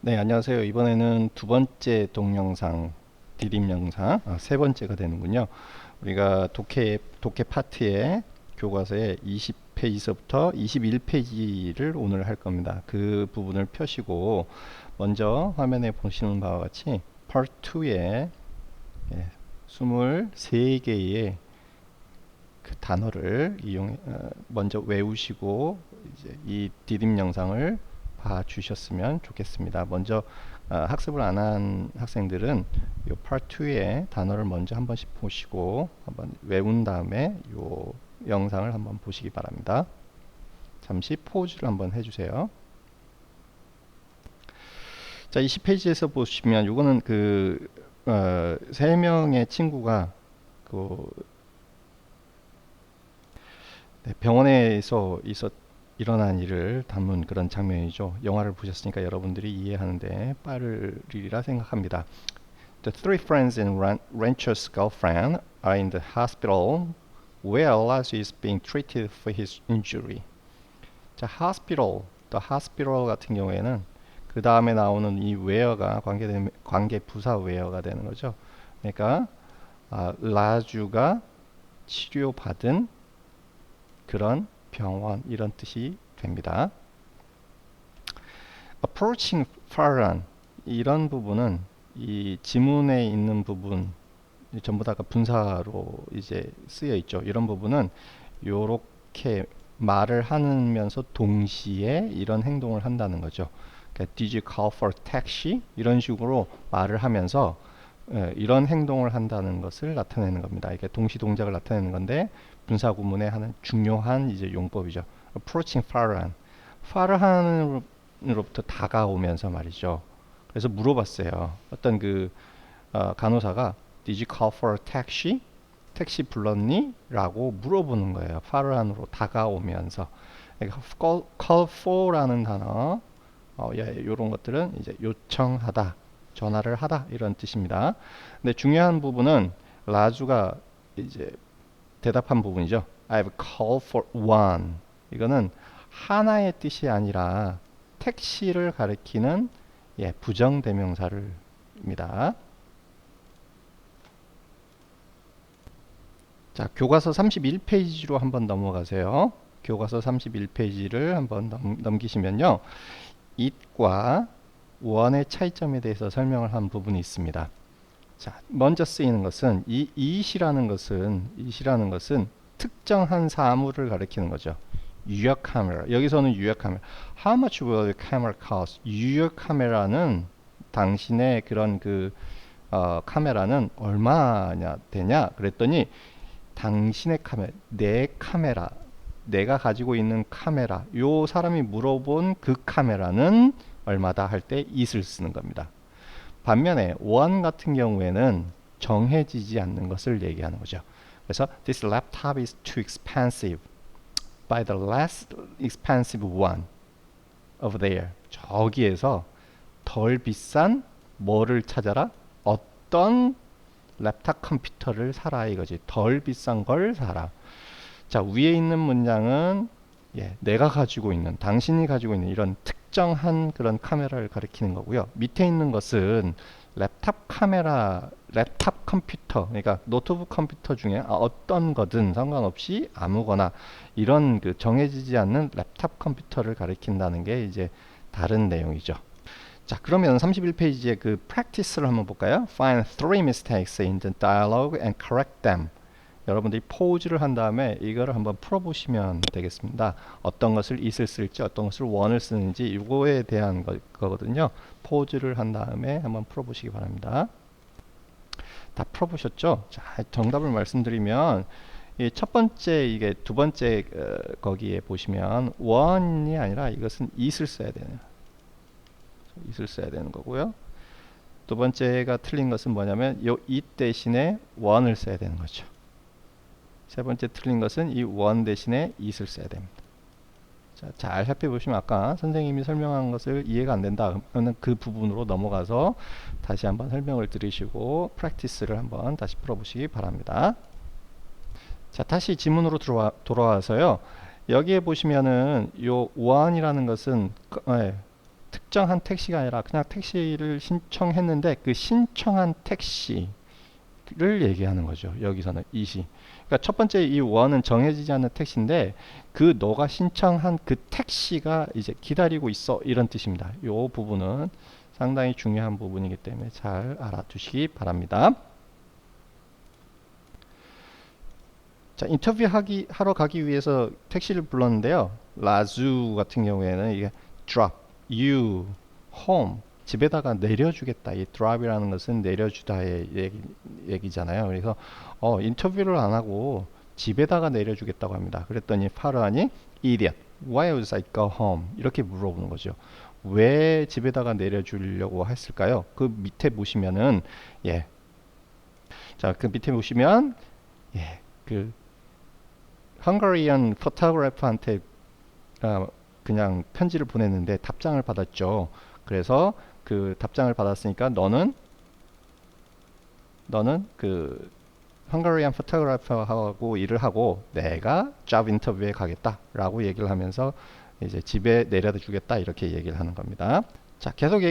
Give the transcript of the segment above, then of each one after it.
네, 안녕하세요. 이번에는 두 번째 동영상, 디딤 영상, 세 번째가 되는군요. 우리가 독해 파트의 교과서의 20페이지서부터 21페이지를 오늘 할 겁니다. 그 부분을 펴시고 먼저 화면에 보시는 바와 같이 Part 2의 23개의 그 단어를 먼저 외우시고 이제 이 디딤 영상을 봐주셨으면 좋겠습니다. 먼저 학습을 안 한 학생들은 요 Part 2의 단어를 먼저 한 번씩 보시고 한번 외운 다음에 요 영상을 한번 보시기 바랍니다. 잠시 포즈를 한번 해주세요. 자, 20페이지에서 보시면 요거는 세 명의 친구가 병원에서 일어난 일을 담은 그런 장면이죠. 영화를 보셨으니까 여러분들이 이해하는데 빠르리라 생각합니다. The three friends and rancher's girlfriend are in the hospital where Elijah is being treated for his injury. 자, the hospital 같은 경우에는 그 다음에 나오는 이 where가 관계 부사 where가 되는 거죠. 그러니까 라주가 치료받은 그런 병원 이런 뜻이 됩니다. Approaching Farhan 이런 부분은 이 지문에 있는 부분 전부 다가 분사로 이제 쓰여 있죠. 이런 부분은 요렇게 말을 하면서 동시에 이런 행동을 한다는 거죠. 그러니까 Did you call for taxi? 이런 식으로 말을 하면서 이런 행동을 한다는 것을 나타내는 겁니다. 이게 동시 동작을 나타내는 건데 분사 구문에 하는 중요한 이제 용법이죠. Approaching Farhan. 파르한으로부터 다가오면서 말이죠. 그래서 물어봤어요. 어떤 간호사가 Did you call for a taxi? 택시 불렀니? 라고 물어보는 거예요. 파르한으로 다가오면서. 그러니까 call for라는 단어, 이런 것들은 이제 요청하다, 전화를 하다 이런 뜻입니다. 근데 중요한 부분은 라주가 이제 대답한 부분이죠. I've called for one. 이거는 하나의 뜻이 아니라 택시를 가리키는 부정대명사입니다. 자, 교과서 31페이지로 한번 넘어가세요. 교과서 31페이지를 한번 넘기시면요. it과 one의 차이점에 대해서 설명을 한 부분이 있습니다. 자, 먼저 쓰이는 것은 이 it이라는 것은 특정한 사물을 가리키는 거죠. 유역 카메라. 여기서는 유역 카메라. How much will your camera cost? 유역 카메라는 당신의 그런 카메라는 얼마냐 되냐? 그랬더니 당신의 카메라, 내가 가지고 있는 카메라, 요 사람이 물어본 그 카메라는 얼마다 할 때 it을 쓰는 겁니다. 반면에 one 같은 경우에는 정해지지 않는 것을 얘기하는 거죠. 그래서 this laptop is too expensive. Buy the less expensive one over there. 저기에서 덜 비싼 뭐를 찾아라? 어떤 랩탑 컴퓨터를 사라 이거지. 덜 비싼 걸 사라. 자, 위에 있는 문장은 내가 가지고 있는, 당신이 가지고 있는 이런 특정한 그런 카메라를 가리키는 거고요. 밑에 있는 것은 랩탑 컴퓨터, 그러니까 노트북 컴퓨터 중에 어떤 거든 상관없이 아무거나 이런 정해지지 않는 랩탑 컴퓨터를 가리킨다는 게 이제 다른 내용이죠. 자, 그러면 31페이지의 practice를 한번 볼까요? Find three mistakes in the dialogue and correct them. 여러분들이 포즈를 한 다음에 이거를 한번 풀어보시면 되겠습니다. 어떤 것을 it을 쓸지 어떤 것을 one을 쓰는지 이거에 대한 거거든요. 포즈를 한 다음에 한번 풀어보시기 바랍니다. 다 풀어보셨죠? 자, 정답을 말씀드리면 첫 번째 이게 두 번째 거기에 보시면 one이 아니라 이것은 it을 써야 되는 거고요. 두 번째가 틀린 것은 뭐냐면 이 it 대신에 one을 써야 되는 거죠. 세 번째 틀린 것은 이 one 대신에 it을 써야 됩니다. 자, 잘 살펴보시면 아까 선생님이 설명한 것을 이해가 안 된다 그러면 그 부분으로 넘어가서 다시 한번 설명을 들으시고 프랙티스를 한번 다시 풀어보시기 바랍니다. 자, 다시 지문으로 돌아와서요. 여기에 보시면은 요 one이라는 것은 특정한 택시가 아니라 그냥 택시를 신청했는데 그 신청한 택시를 얘기하는 거죠. 여기서는 이시. 그러니까 첫 번째 이 원은 정해지지 않는 택시인데 그 너가 신청한 그 택시가 이제 기다리고 있어 이런 뜻입니다. 이 부분은 상당히 중요한 부분이기 때문에 잘 알아두시기 바랍니다. 자, 하러 가기 위해서 택시를 불렀는데요. 라주 같은 경우에는 이게 drop you home 집에다가 내려주겠다. 이 drop이라는 것은 내려주다의 얘기잖아요. 그래서 인터뷰를 안 하고 집에다가 내려주겠다고 합니다. 그랬더니 파르안이 idiot, why would I go home? 이렇게 물어보는 거죠. 왜 집에다가 내려주려고 했을까요? 그 밑에 보시면은 자, 그 밑에 보시면 그 헝가리안 포토그래퍼한테 그냥 편지를 보냈는데 답장을 받았죠. 그래서 그 답장을 받았으니까 너는 그 헝가리안 포토그래퍼하고 일을 하고 내가 잡 인터뷰에 가겠다라고 얘기를 하면서 이제 집에 내려다 주겠다 이렇게 얘기를 하는 겁니다. 자, 계속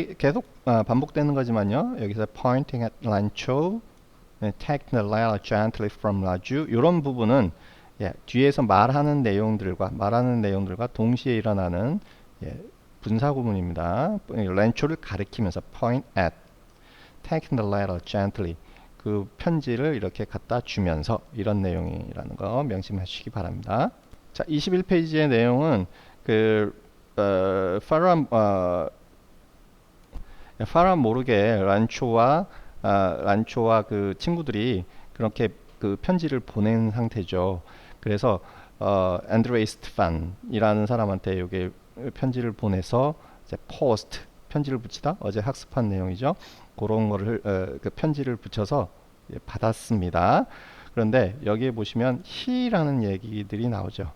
반복되는 거지만요. 여기서 pointing at Rancho, take the letter gently from Raju 이런 부분은 뒤에서 말하는 내용들과 동시에 일어나는 분사 구문입니다. 렌초를 가리키면서 point at, taking the letter gently 그 편지를 이렇게 갖다 주면서 이런 내용이라는 거 명심하시기 바랍니다. 자, 21페이지의 내용은 그 파란 모르게 란초와 그 친구들이 그렇게 그 편지를 보낸 상태죠. 그래서 앤드레이 스티판이라는 사람한테 여기 편지를 보내서 이제 포스트 편지를 붙이다 어제 학습한 내용이죠. 그런 거를 그 편지를 붙여서 받았습니다. 그런데 여기에 보시면 he라는 얘기들이 나오죠.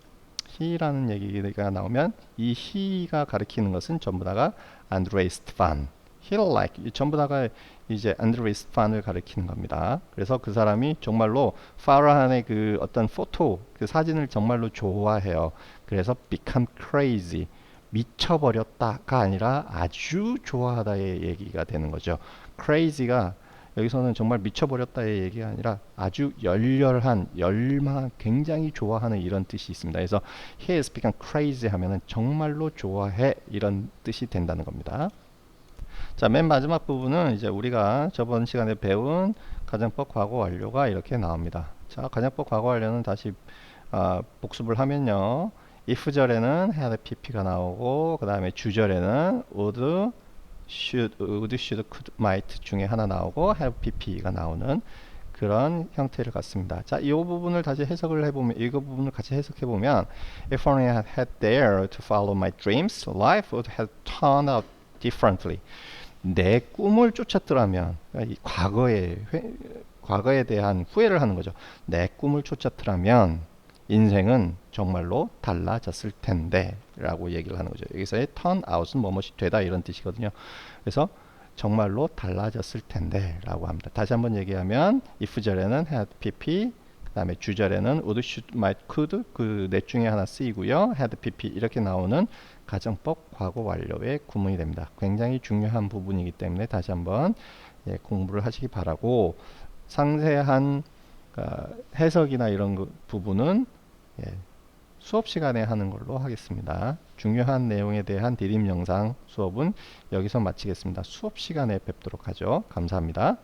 he라는 얘기가 나오면 이 he가 가리키는 것은 전부 다가 앤드레이 스티판 he like 전부 다가 이제 앤드레이 스티판을 가리키는 겁니다. 그래서 그 사람이 정말로 파라한의 그 어떤 포토 그 사진을 정말로 좋아해요. 그래서 become crazy 미쳐버렸다가 아니라 아주 좋아하다의 얘기가 되는 거죠. crazy가 여기서는 정말 미쳐버렸다의 얘기가 아니라 아주 열렬한 굉장히 좋아하는 이런 뜻이 있습니다. 그래서 he has become crazy 하면은 정말로 좋아해 이런 뜻이 된다는 겁니다. 자, 맨 마지막 부분은 이제 우리가 저번 시간에 배운 가정법 과거 완료가 이렇게 나옵니다. 자, 가정법 과거 완료는 다시 복습을 하면요. if절에는 had pp가 나오고 그 다음에 주절에는 would, should, could, might 중에 하나 나오고 have pp가 나오는 그런 형태를 갖습니다. 자, 이 부분을 다시 해석을 해보면 이 부분을 같이 해석해 보면 if only I had dared to follow my dreams, life would have turned out differently. 내 꿈을 쫓았더라면 이 과거에 대한 후회를 하는 거죠. 내 꿈을 쫓았더라면 인생은 정말로 달라졌을 텐데 라고 얘기를 하는 거죠. 여기서의 turn out은 뭐뭐이 되다 이런 뜻이거든요. 그래서 정말로 달라졌을 텐데 라고 합니다. 다시 한번 얘기하면 if절에는 had pp 그 다음에 주절에는 would, should, might, could 그 넷 중에 하나 쓰이고요. had pp 이렇게 나오는 가정법 과거 완료의 구문이 됩니다. 굉장히 중요한 부분이기 때문에 다시 한번 공부를 하시기 바라고 상세한 해석이나 이런 부분은 수업 시간에 하는 걸로 하겠습니다. 중요한 내용에 대한 디딤 영상 수업은 여기서 마치겠습니다. 수업 시간에 뵙도록 하죠. 감사합니다.